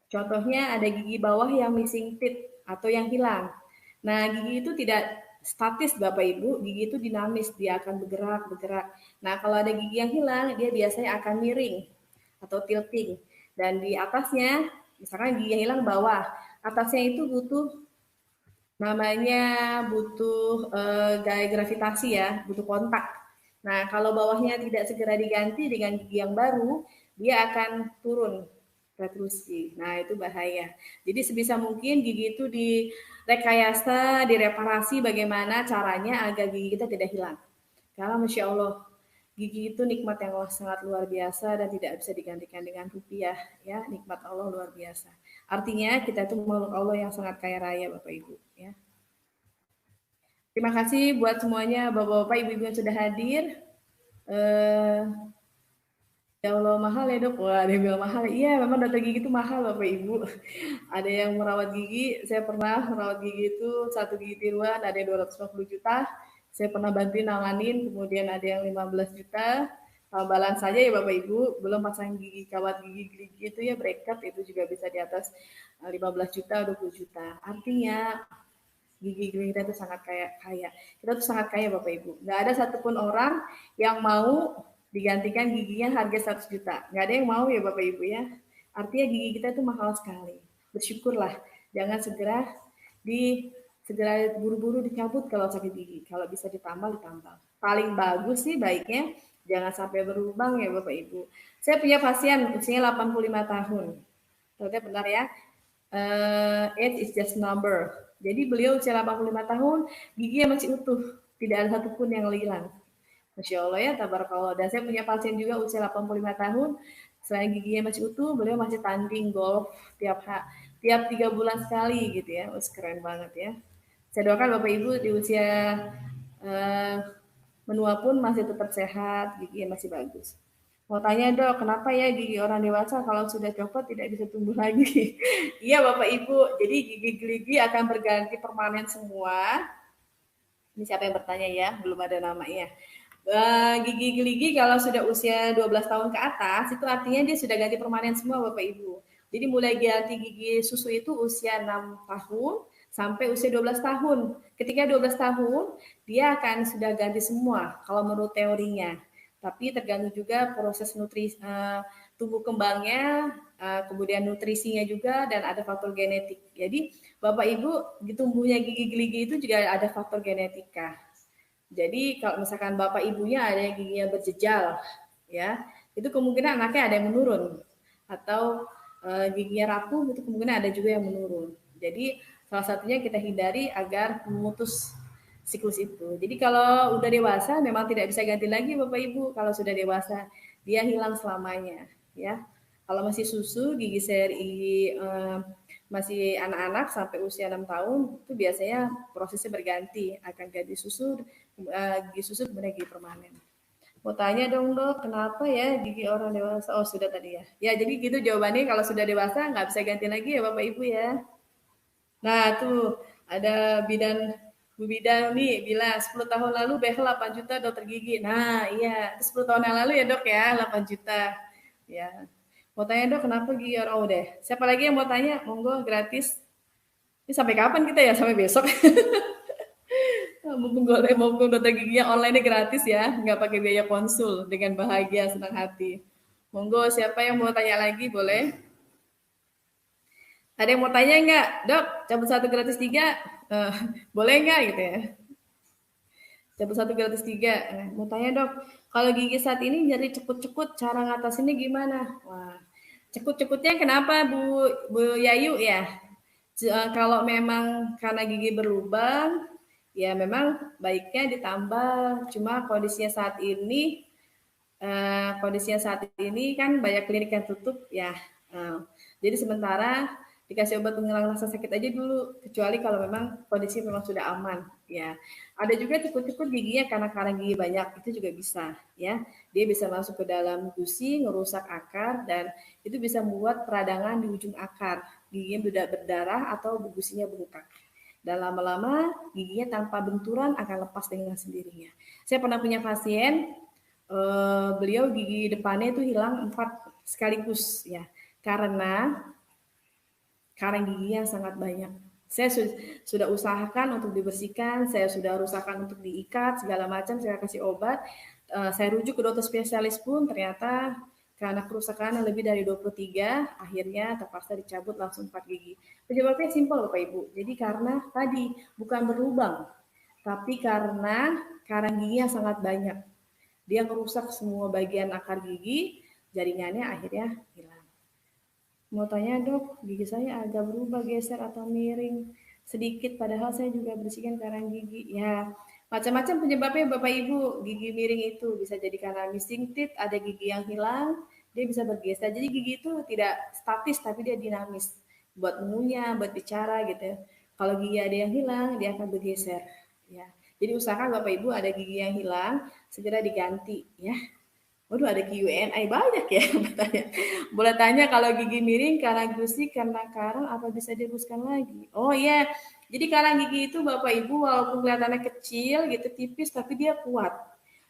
Contohnya ada gigi bawah yang missing teeth atau yang hilang. Nah, gigi itu tidak statis Bapak Ibu, gigi itu dinamis, dia akan bergerak. Nah, kalau ada gigi yang hilang, dia biasanya akan miring atau tilting. Dan di atasnya, misalkan gigi yang hilang bawah, atasnya itu butuh gaya gravitasi ya, butuh kontak. Nah, kalau bawahnya tidak segera diganti dengan gigi yang baru, dia akan turun retrusi. Nah, itu bahaya. Jadi sebisa mungkin gigi itu direkayasa, direparasi bagaimana caranya agar gigi kita tidak hilang. Karena Masya Allah, Gigi itu nikmat yang sangat luar biasa dan tidak bisa digantikan dengan rupiah, ya. Nikmat Allah luar biasa. Artinya kita itu makhluk Allah yang sangat kaya raya, Bapak Ibu, ya. Terima kasih buat semuanya, Bapak-bapak, Ibu-ibu yang sudah hadir. Eh, Ya Allah mahal ya dok, wah ada yang bilang mahal. Iya memang dokter gigi itu mahal Bapak Ibu. Ada yang merawat gigi, saya pernah merawat gigi itu satu gigi tiruan ada yang 250 juta. Saya pernah bantuin nanganin, kemudian ada yang 15 juta. Tambalan saja ya Bapak Ibu, belum pasang gigi kawat gigi itu ya bracket itu juga bisa di atas 15 juta, 20 juta. Artinya gigi kita itu sangat kaya. Kita tuh sangat kaya Bapak Ibu. Nggak ada satupun orang yang mau digantikan giginya harga 100 juta. Nggak ada yang mau ya Bapak Ibu ya. Artinya gigi kita itu mahal sekali. Bersyukurlah. Jangan segera buru-buru dicabut kalau sakit gigi. Kalau bisa ditambal, ditambal. Paling bagus sih baiknya jangan sampai berlubang ya Bapak Ibu. Saya punya pasien usianya 85 tahun. Ternyata benar ya. Age is just number. Jadi beliau usia 85 tahun, giginya masih utuh, tidak ada satupun yang hilang. Masya Allah ya, tabarakallah. Dan saya punya pasien juga usia 85 tahun, selain giginya masih utuh, beliau masih tanding golf tiap 3 bulan sekali gitu ya. Keren banget ya. Saya doakan Bapak Ibu di usia uh, menua pun masih tetap sehat, giginya masih bagus. Mau tanya dok, kenapa ya gigi orang dewasa kalau sudah copot tidak bisa tumbuh lagi? Iya Bapak Ibu, jadi gigi akan berganti permanen semua. Ini siapa yang bertanya ya? Belum ada namanya. Gigi kalau sudah usia 12 tahun ke atas, itu artinya dia sudah ganti permanen semua Bapak Ibu. Jadi mulai ganti gigi susu itu usia 6 tahun sampai usia 12 tahun. Ketika 12 tahun, dia akan sudah ganti semua kalau menurut teorinya. Tapi tergantung juga proses tumbuh kembangnya, kemudian nutrisinya juga, dan ada faktor genetik. Jadi Bapak Ibu, di tumbuhnya gigi itu juga ada faktor genetika. Jadi kalau misalkan bapak ibunya ada yang giginya berjejal, ya, itu kemungkinan anaknya ada yang menurun, atau giginya rapuh itu kemungkinan ada juga yang menurun. Jadi salah satunya kita hindari agar memutus siklus itu. Jadi kalau udah dewasa memang tidak bisa ganti lagi bapak ibu. Kalau sudah dewasa dia hilang selamanya, ya. Kalau masih susu gigi seri masih anak-anak sampai usia 6 tahun itu biasanya prosesnya berganti, akan ganti susu, gigi susu kemudian gigi permanen. Mau tanya dong dok, kenapa ya gigi orang dewasa? Oh sudah tadi ya. Ya jadi gitu jawabannya, kalau sudah dewasa nggak bisa ganti lagi ya bapak ibu ya. Nah tuh ada Bu Bidan nih bilang 10 tahun lalu behel 8 juta dokter gigi. Nah iya 10 tahun yang lalu ya dok ya 8 juta. Ya. Mau tanya dok kenapa gigi orang udah. Siapa lagi yang mau tanya? Monggo gratis. Ini sampai kapan kita ya? Sampai besok. Mumpung dokter giginya online gratis ya, nggak pakai biaya konsul, dengan bahagia senang hati. Monggo siapa yang mau tanya lagi boleh? Ada yang mau tanya nggak, dok? Cabut satu gratis tiga, uh, boleh nggak gitu ya? Cabut satu gratis tiga. Mau tanya dok, kalau gigi saat ini nyeri cekut-cekut, cara ngatasinnya gimana? Wah, cekut-cekutnya kenapa Bu Yayu ya? Kalau memang karena gigi berlubang, ya memang baiknya ditambal. Cuma kondisinya saat ini kan banyak klinik yang tutup ya. Jadi sementara dikasih obat penghilang rasa sakit aja dulu, kecuali kalau memang kondisi memang sudah aman ya. Ada juga cekut-cekut giginya karena gigi banyak, itu juga bisa ya. Dia bisa masuk ke dalam gusi, ngerusak akar, dan itu bisa membuat peradangan di ujung akar, giginya berdarah atau gusinya bengkak. Dan lama-lama giginya tanpa benturan akan lepas dengan sendirinya. Saya pernah punya pasien, beliau gigi depannya itu hilang 4 sekaligus ya, karena giginya sangat banyak. Saya sudah usahakan untuk dibersihkan, saya sudah usahakan untuk diikat segala macam, saya kasih obat, saya rujuk ke dokter spesialis pun ternyata karena kerusakan yang lebih dari 23, akhirnya terpaksa dicabut langsung 4 gigi. Penyebabnya simpel Bapak Ibu. Jadi karena tadi bukan berlubang, tapi karena karang giginya sangat banyak. Dia merusak semua bagian akar gigi, jaringannya akhirnya hilang. Mau tanya dok, gigi saya agak berubah geser atau miring sedikit, padahal saya juga bersihkan karang gigi. Ya, Macam-macam penyebabnya Bapak Ibu, gigi miring itu bisa jadi karena missing teeth, ada gigi yang hilang, dia bisa bergeser. Jadi gigi itu tidak statis tapi dia dinamis. Buat mengunyah, buat bicara gitu ya. Kalau gigi ada yang hilang, dia akan bergeser. Ya. Jadi usahakan Bapak Ibu ada gigi yang hilang, segera diganti ya. Waduh ada Q&A banyak ya bertanya. Boleh tanya kalau gigi miring karena gusi karena karang apa bisa diluruskan lagi? Oh iya, jadi karang gigi itu Bapak Ibu walaupun kelihatannya kecil gitu tipis tapi dia kuat.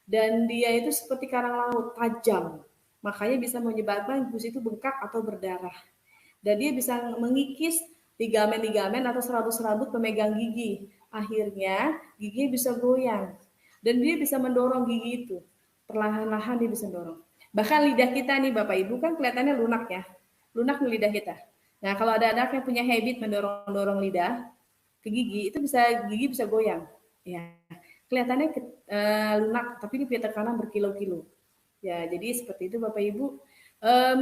Dan dia itu seperti karang laut, tajam. Makanya bisa menyebabkan gusi itu bengkak atau berdarah. Dan dia bisa mengikis ligamen-ligamen atau serabut-serabut pemegang gigi. Akhirnya gigi bisa goyang. Dan dia bisa mendorong gigi itu perlahan-lahan dia bisa dorong. Bahkan lidah kita nih Bapak Ibu kan kelihatannya lunak ya. Lunak nih lidah kita. Nah, kalau ada anak yang punya habit mendorong-dorong lidah ke gigi, itu bisa gigi bisa goyang. Ya. Kelihatannya lunak, tapi ini punya tekanan berkilo-kilo. Ya, jadi seperti itu Bapak Ibu.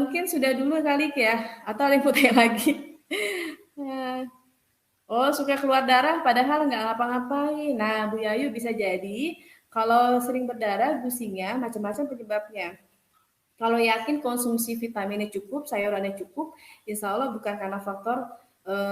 Mungkin sudah dulu kali ya, atau ada yang mau tanya lagi? Oh, suka keluar darah padahal nggak ngapa-ngapain. Nah, Bu Yayu bisa jadi kalau sering berdarah, gusinya macam-macam penyebabnya. Kalau yakin konsumsi vitaminnya cukup, sayurannya cukup, insya Allah bukan karena faktor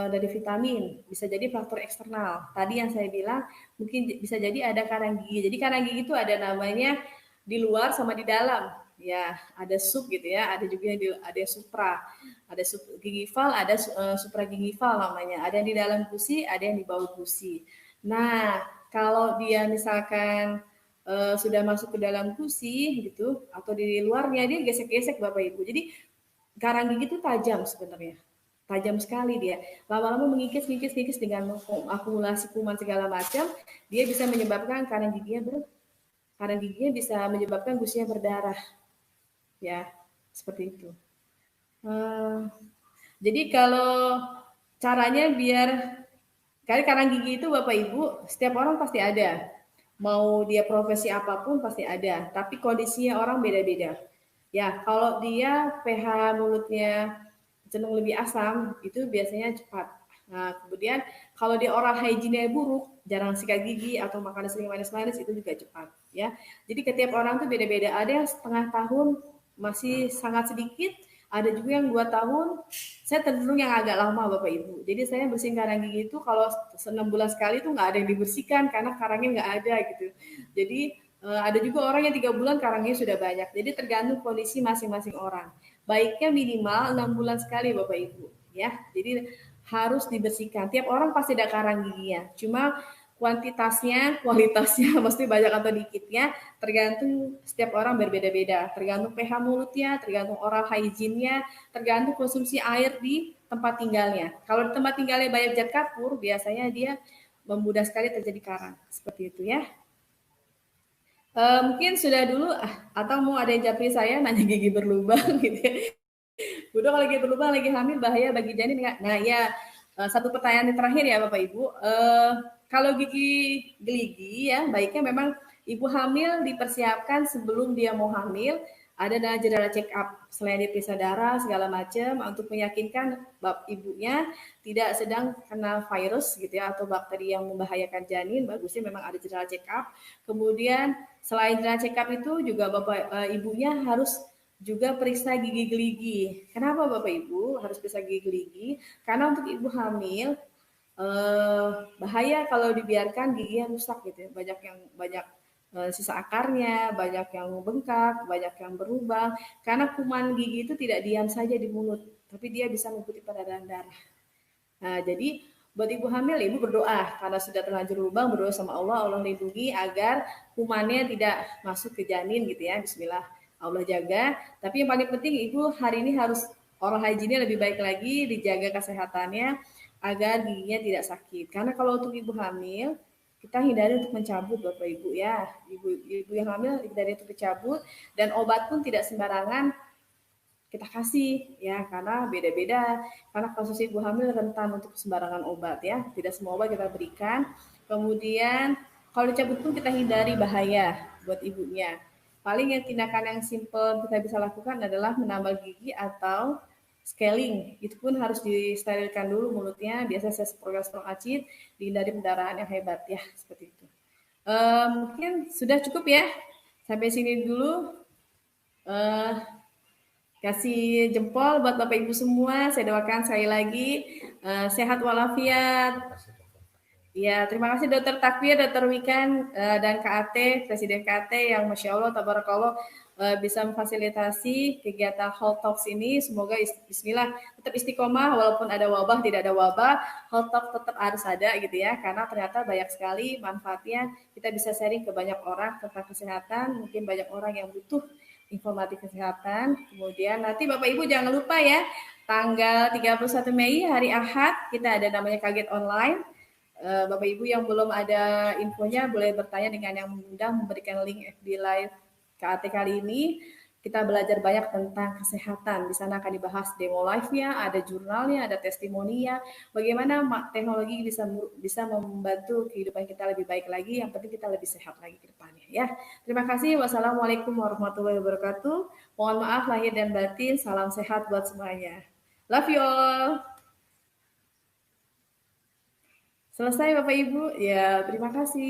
dari vitamin, bisa jadi faktor eksternal. Tadi yang saya bilang mungkin bisa jadi ada karang gigi. Jadi karang gigi itu ada namanya di luar sama di dalam. Ya, ada sub gitu ya, ada juga yang ada yang supra, ada sub gingifal, ada supra gingifal namanya. Ada yang di dalam gusi, ada yang di bawah gusi. Nah, kalau dia misalkan sudah masuk ke dalam gusi gitu atau di luarnya dia gesek-gesek Bapak Ibu. Jadi karang gigi itu tajam sebenarnya. Tajam sekali dia. Lama-lama mengikis-ngikis dengan akumulasi kuman segala macam, dia bisa menyebabkan karang giginya bisa menyebabkan gusinya berdarah. Ya, seperti itu. Jadi kalau caranya biar karang gigi itu Bapak Ibu, setiap orang pasti ada. Mau dia profesi apapun pasti ada, tapi kondisinya orang beda-beda. Ya, kalau dia pH mulutnya cenderung lebih asam, itu biasanya cepat. Nah, kemudian kalau dia oral hygiene buruk, jarang sikat gigi atau makan sering manis-manis itu juga cepat, ya. Jadi setiap orang tuh beda-beda. Ada yang setengah tahun masih sangat sedikit, ada juga yang 2 tahun. Saya cenderung yang agak lama Bapak Ibu. Jadi saya bersihin karang gigi itu kalau 6 bulan sekali tuh nggak ada yang dibersihkan karena karangnya nggak ada gitu. Jadi ada juga orang yang 3 bulan karangnya sudah banyak. Jadi tergantung kondisi masing-masing orang. Baiknya minimal 6 bulan sekali Bapak Ibu. Ya, jadi harus dibersihkan. Tiap orang pasti ada karang giginya. Cuma kuantitasnya, kualitasnya mesti banyak atau dikitnya tergantung setiap orang berbeda-beda. Tergantung pH mulutnya, tergantung oral hygiene-nya, tergantung konsumsi air di tempat tinggalnya. Kalau di tempat tinggalnya banyak zat kapur, biasanya dia memudah sekali terjadi karang. Seperti itu ya. Mungkin sudah dulu atau mau ada yang japri saya nanya gigi berlubang gitu ya. Udah kalau lagi berlubang, lagi hamil bahaya bagi janin nggak? Nah ya, satu pertanyaan yang terakhir ya Bapak Ibu. Kalau gigi geligi ya, baiknya memang ibu hamil dipersiapkan sebelum dia mau hamil, ada general check up selain diperiksa darah segala macam untuk meyakinkan bab ibunya tidak sedang kena virus gitu ya atau bakteri yang membahayakan janin, bagusnya memang ada general check up. Kemudian selain general check up itu juga bapak ibunya harus juga periksa gigi geligi. Kenapa Bapak Ibu harus periksa gigi geligi? Karena untuk ibu hamil bahaya kalau dibiarkan giginya rusak gitu ya. Banyak sisa akarnya, banyak yang bengkak, banyak yang berlubang. Karena kuman gigi itu tidak diam saja di mulut, tapi dia bisa mengikuti peredaran darah. Nah, jadi buat ibu hamil, ibu berdoa karena sudah terlanjur lubang, berdoa sama Allah, Allah lindungi agar kumannya tidak masuk ke janin gitu ya. Bismillah, Allah jaga. Tapi yang paling penting ibu hari ini harus oral hygiene lebih baik lagi, dijaga kesehatannya agar giginya tidak sakit. Karena kalau untuk ibu hamil, kita hindari untuk mencabut Bapak Ibu ya. Ibu yang hamil hindari untuk mencabut dan obat pun tidak sembarangan kita kasih ya karena beda-beda karena kasus ibu hamil rentan untuk sembarangan obat ya tidak semua obat kita berikan kemudian kalau dicabut pun kita hindari bahaya buat ibunya paling yang tindakan yang simple kita bisa lakukan adalah menambal gigi atau scaling itu pun harus disterilkan dulu mulutnya biasa saya semprot acid dihindari pendarahan yang hebat ya seperti itu Mungkin sudah cukup ya. Sampai sini dulu. Eh, Kasih jempol buat Bapak Ibu semua. Saya doakan sekali lagi sehat walafiat. Kasih dokter. Ya, terima kasih Dokter Takbir, Dokter Wikan, dan KAT, Presiden KAT yang Masya Allah, Tabarakallah, bisa memfasilitasi kegiatan Health Talks ini. Semoga Bismillah tetap istiqomah, walaupun ada wabah, tidak ada wabah, Health Talk tetap harus ada gitu ya, karena ternyata banyak sekali manfaatnya. Kita bisa sharing ke banyak orang tentang kesehatan, mungkin banyak orang yang butuh informasi kesehatan. Kemudian nanti Bapak Ibu jangan lupa ya, tanggal 31 Mei hari Ahad, kita ada namanya Kaget Online. Bapak Ibu yang belum ada infonya boleh bertanya dengan yang mudah memberikan link FB Live KAT kali ini. Kita belajar banyak tentang kesehatan. Di sana akan dibahas demo live-nya, ada jurnalnya, ada testimoninya. Bagaimana teknologi bisa membantu kehidupan kita lebih baik lagi. Yang penting kita lebih sehat lagi ke depannya ya. Terima kasih. Wassalamualaikum warahmatullahi wabarakatuh. Mohon maaf lahir dan batin. Salam sehat buat semuanya. Love you all. Selesai Bapak Ibu? Ya, terima kasih.